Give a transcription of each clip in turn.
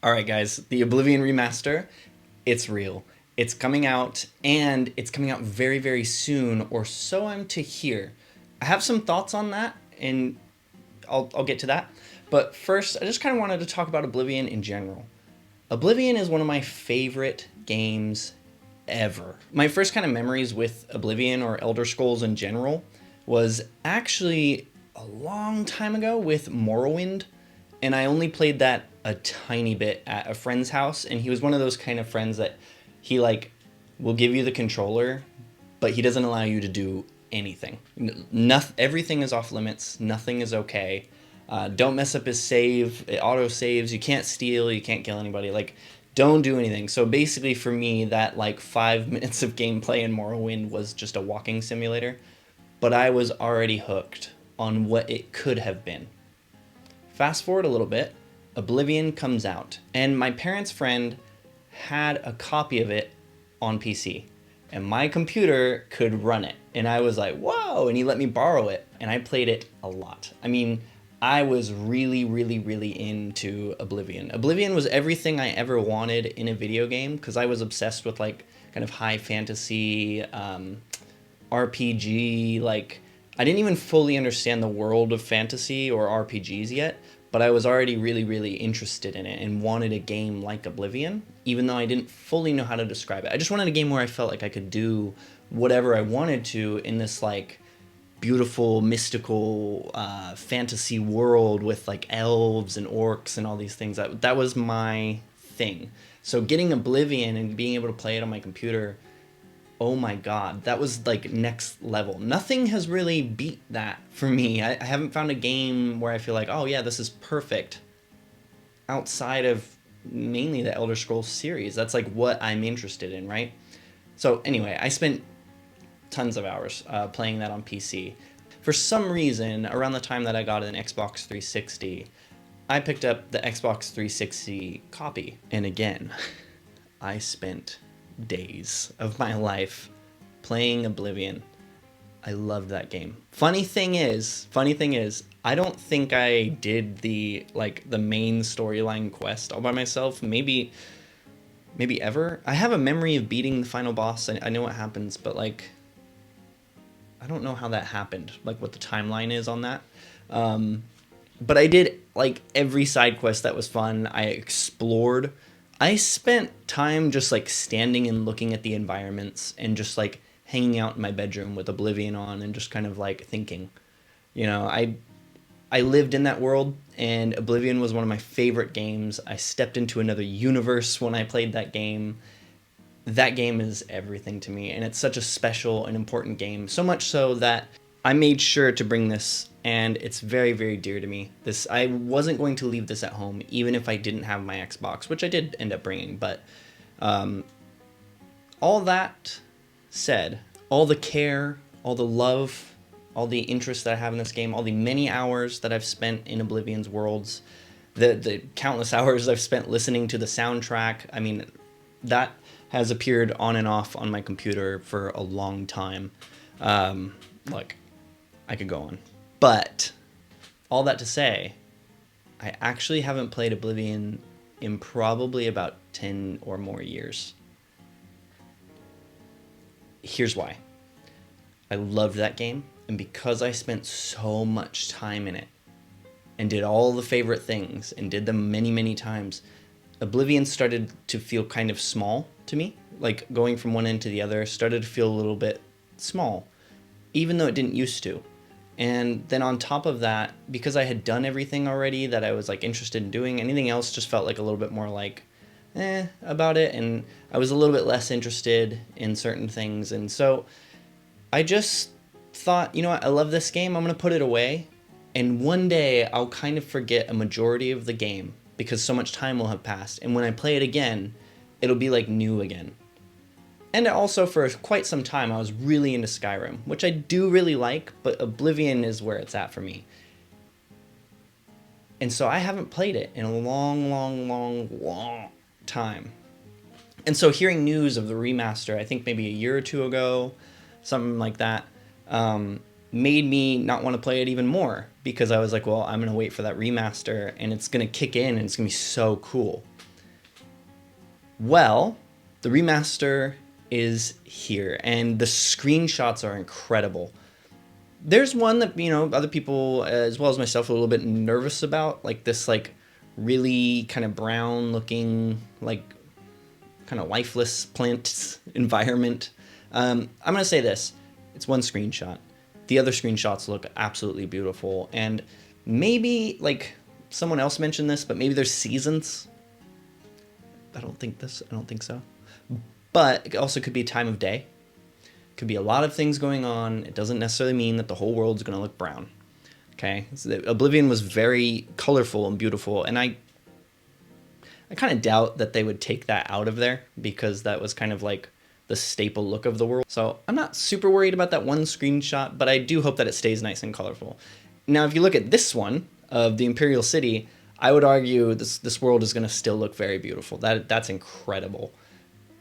All right, guys, the Oblivion Remaster, it's real. It's coming out, and it's coming out very, very soon, or so I'm to hear. I have some thoughts on that, and I'll get to that. But first, I just kind of wanted to talk about Oblivion in general. Oblivion is one of my favorite games ever. My first kind of memories with Oblivion or Elder Scrolls in general was actually a long time ago with Morrowind, and I only played that a tiny bit at a friend's house, and he was one of those kind of friends that he will give you the controller, but he doesn't allow you to do anything. Nothing, everything is off limits. Nothing is okay. Don't mess up his save. It auto saves. You can't steal. You can't kill anybody. Don't do anything. So basically, for me, that 5 minutes of gameplay in Morrowind was just a walking simulator, but I was already hooked on what it could have been. Fast forward a little bit, Oblivion comes out, and my parents' friend had a copy of it on PC, and my computer could run it, and I was like, whoa, and he let me borrow it, and I played it a lot. I mean, I was really, really, really into Oblivion. Oblivion was everything I ever wanted in a video game, because I was obsessed with kind of high fantasy, RPG, I didn't even fully understand the world of fantasy or RPGs yet, but I was already really, really interested in it and wanted a game like Oblivion, even though I didn't fully know how to describe it. I just wanted a game where I felt like I could do whatever I wanted to in this beautiful, mystical fantasy world with elves and orcs and all these things. That was my thing. So getting Oblivion and being able to play it on my computer, oh my god, that was next level. Nothing has really beat that for me. I haven't found a game where I feel like, oh yeah, this is perfect outside of mainly the Elder Scrolls series. That's what I'm interested in, right? So anyway, I spent tons of hours playing that on PC. For some reason, around the time that I got an Xbox 360, I picked up the Xbox 360 copy. And again, I spent days of my life playing Oblivion. I loved that game. Funny thing is, I don't think I did the main storyline quest all by myself. Maybe ever. I have a memory of beating the final boss. I know what happens, but I don't know how that happened. What the timeline is on that. But I did every side quest that was fun. I explored. I spent time just standing and looking at the environments and just hanging out in my bedroom with Oblivion on and just kind of thinking. I lived in that world, and Oblivion was one of my favorite games. I stepped into another universe when I played that game. That game is everything to me, and it's such a special and important game. So much so that I made sure to bring this, and it's very, very dear to me. I wasn't going to leave this at home, even if I didn't have my Xbox, which I did end up bringing. But all that said, all the care, all the love, all the interest that I have in this game, all the many hours that I've spent in Oblivion's worlds, the countless hours I've spent listening to the soundtrack, I mean, that has appeared on and off on my computer for a long time. I could go on. But all that to say, I actually haven't played Oblivion in probably about 10 or more years. Here's why. I loved that game, and because I spent so much time in it and did all the favorite things and did them many, many times, Oblivion started to feel kind of small to me. Going from one end to the other started to feel a little bit small, even though it didn't used to. And then on top of that, because I had done everything already that I was interested in doing, anything else just felt a little bit more about it, and I was a little bit less interested in certain things. And so I just thought, you know what, I love this game, I'm going to put it away, and one day I'll kind of forget a majority of the game because so much time will have passed, and when I play it again, it'll be new again. And also, for quite some time, I was really into Skyrim, which I do really like, but Oblivion is where it's at for me. And so I haven't played it in a long, long, long, long time. And so hearing news of the remaster, I think maybe a year or two ago, something like that, made me not want to play it even more, because I was like, well, I'm going to wait for that remaster, and it's going to kick in, and it's going to be so cool. Well, the remaster is here, and the screenshots are incredible. There's one that, other people, as well as myself, are a little bit nervous about, like this, like, really kind of brown looking, like, kind of lifeless plant environment. I'm going to say this. It's one screenshot. The other screenshots look absolutely beautiful. And maybe, like, someone else mentioned this, but maybe there's seasons. I don't think so. But it also could be time of day. Could be a lot of things going on. It doesn't necessarily mean that the whole world's going to look brown. Okay? So Oblivion was very colorful and beautiful, and I kind of doubt that they would take that out of there, because that was kind of like the staple look of the world. So I'm not super worried about that one screenshot, but I do hope that it stays nice and colorful. Now, if you look at this one of the Imperial City, I would argue this world is going to still look very beautiful. That's incredible.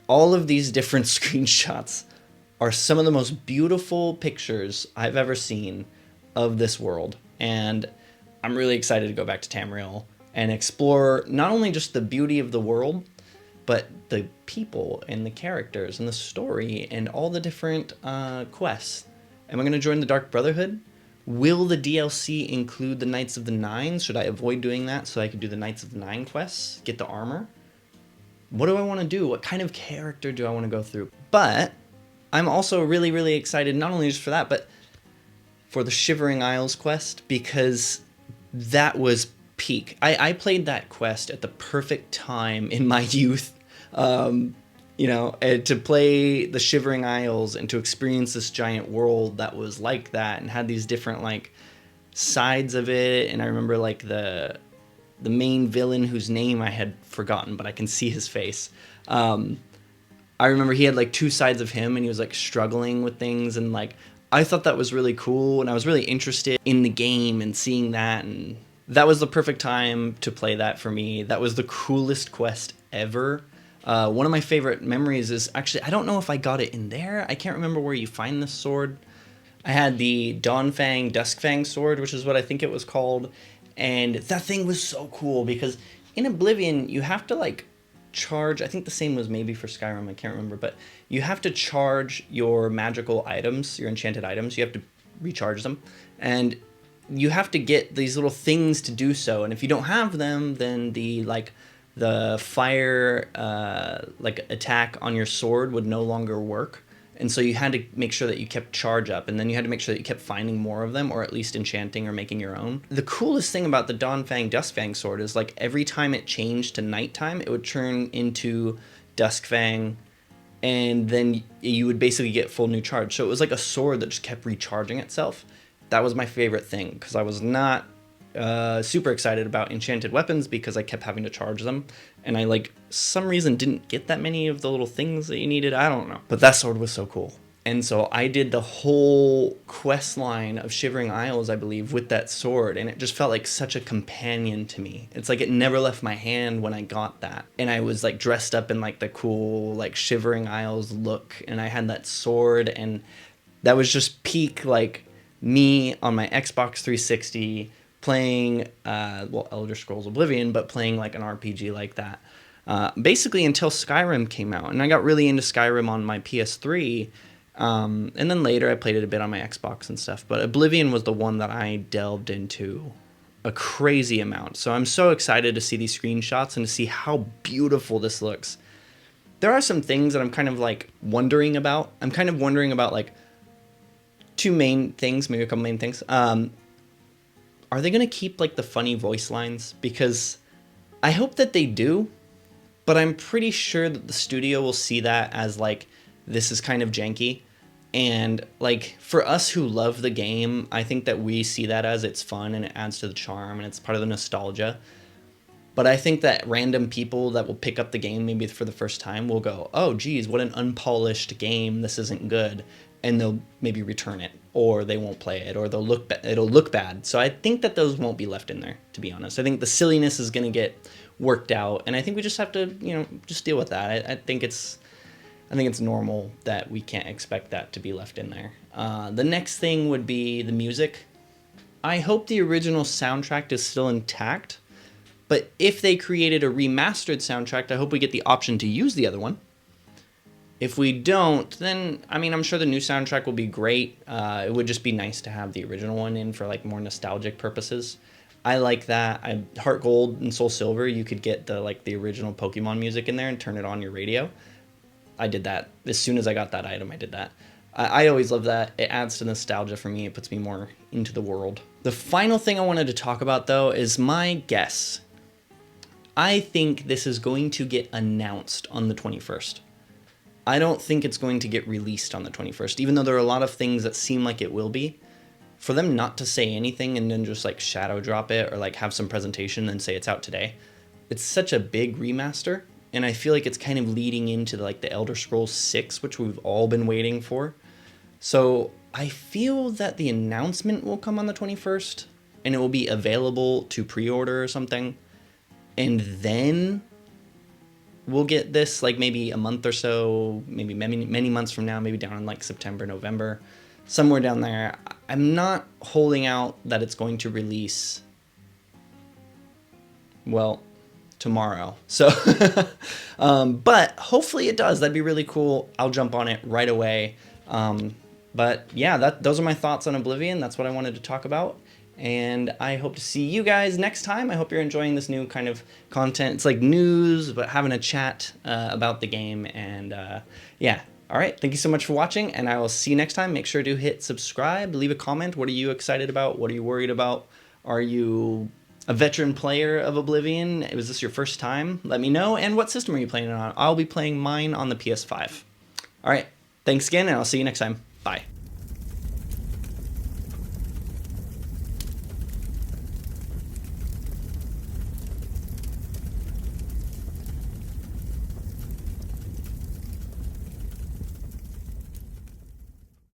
All of these different screenshots are some of the most beautiful pictures I've ever seen of this world. And I'm really excited to go back to Tamriel and explore not only just the beauty of the world, but the people and the characters and the story and all the different quests. Am I going to join the Dark Brotherhood? Will the DLC include the Knights of the Nine? Should I avoid doing that so I can do the Knights of the Nine quests, get the armor? What do I want to do? What kind of character do I want to go through? But I'm also really, really excited, not only just for that, but for the Shivering Isles quest, because that was peak. I played that quest at the perfect time in my youth, to play the Shivering Isles and to experience this giant world that was like that and had these different, like, sides of it. And I remember, like, the main villain, whose name I had forgotten, but I can see his face. I remember he had, like, two sides of him, and he was, like, struggling with things, and, like, I thought that was really cool, and I was really interested in the game and seeing that, and that was the perfect time to play that for me. That was the coolest quest ever. One of my favorite memories is, actually, I don't know if I got it in there. I can't remember where you find this sword. I had the Dawnfang, Duskfang sword, which is what I think it was called, and that thing was so cool, because in Oblivion, you have to, like, charge, I think the same was maybe for Skyrim, I can't remember, but you have to charge your magical items, your enchanted items, you have to recharge them, and you have to get these little things to do so, and if you don't have them, then the fire attack on your sword would no longer work. And so you had to make sure that you kept charge up, and then you had to make sure that you kept finding more of them, or at least enchanting or making your own. The coolest thing about the Dawnfang, Duskfang sword is, like, every time it changed to nighttime, it would turn into Duskfang, and then you would basically get full new charge. So it was like a sword that just kept recharging itself. That was my favorite thing, because I was not super excited about enchanted weapons, because I kept having to charge them, and I, like, some reason didn't get that many of the little things that you needed. I don't know, but that sword was so cool. And so I did the whole quest line of Shivering Isles, I believe, with that sword, and it just felt like such a companion to me. It's like it never left my hand when I got that, and I was, like, dressed up in, like, the cool, like, Shivering Isles look, and I had that sword, and that was just peak, like, me on my Xbox 360 playing, Elder Scrolls Oblivion, but playing, like, an RPG like that. Basically until Skyrim came out, and I got really into Skyrim on my PS3, and then later I played it a bit on my Xbox and stuff, but Oblivion was the one that I delved into a crazy amount. So I'm so excited to see these screenshots and to see how beautiful this looks. There are some things that I'm kind of, like, wondering about. I'm kind of wondering about, like, two main things, maybe a couple main things. Are they going to keep, like, the funny voice lines? Because I hope that they do, but I'm pretty sure that the studio will see that as, like, this is kind of janky. And, like, for us who love the game, I think that we see that as it's fun and it adds to the charm and it's part of the nostalgia. But I think that random people that will pick up the game maybe for the first time will go, oh, geez, what an unpolished game. This isn't good. And they'll maybe return it, or they won't play it, or it'll look bad. So I think that those won't be left in there, to be honest. I think the silliness is going to get worked out, and I think we just have to, just deal with that. I think it's normal that we can't expect that to be left in there. The next thing would be the music. I hope the original soundtrack is still intact, But if they created a remastered soundtrack, I hope we get the option to use the other one. If we don't, then, I mean, I'm sure the new soundtrack will be great. It would just be nice to have the original one in for like more nostalgic purposes. I like that. Heart Gold and Soul Silver, you could get the original Pokemon music in there and turn it on your radio. I did that. As soon as I got that item, I did that. I always love that. It adds to nostalgia for me. It puts me more into the world. The final thing I wanted to talk about, though, is my guess. I think this is going to get announced on the 21st. I don't think it's going to get released on the 21st, even though there are a lot of things that seem like it will be. For them not to say anything and then just like shadow drop it or like have some presentation and say it's out today, it's such a big remaster, and I feel like it's kind of leading into like the Elder Scrolls 6, which we've all been waiting for. So I feel that the announcement will come on the 21st, and it will be available to pre-order or something, and then we'll get this like maybe a month or so, maybe many months from now, maybe down in like September, November, somewhere down there. I'm not holding out that it's going to release, well, tomorrow. So, but hopefully it does. That'd be really cool. I'll jump on it right away. But yeah, those are my thoughts on Oblivion. That's what I wanted to talk about. And I hope to see you guys next time. I hope you're enjoying this new kind of content. It's like news, but having a chat about the game. And yeah. All right. Thank you so much for watching, and I will see you next time. Make sure to hit subscribe, leave a comment. What are you excited about? What are you worried about? Are you a veteran player of Oblivion? Was this your first time? Let me know. And what system are you playing it on? I'll be playing mine on the PS5. All right. Thanks again, and I'll see you next time. Bye.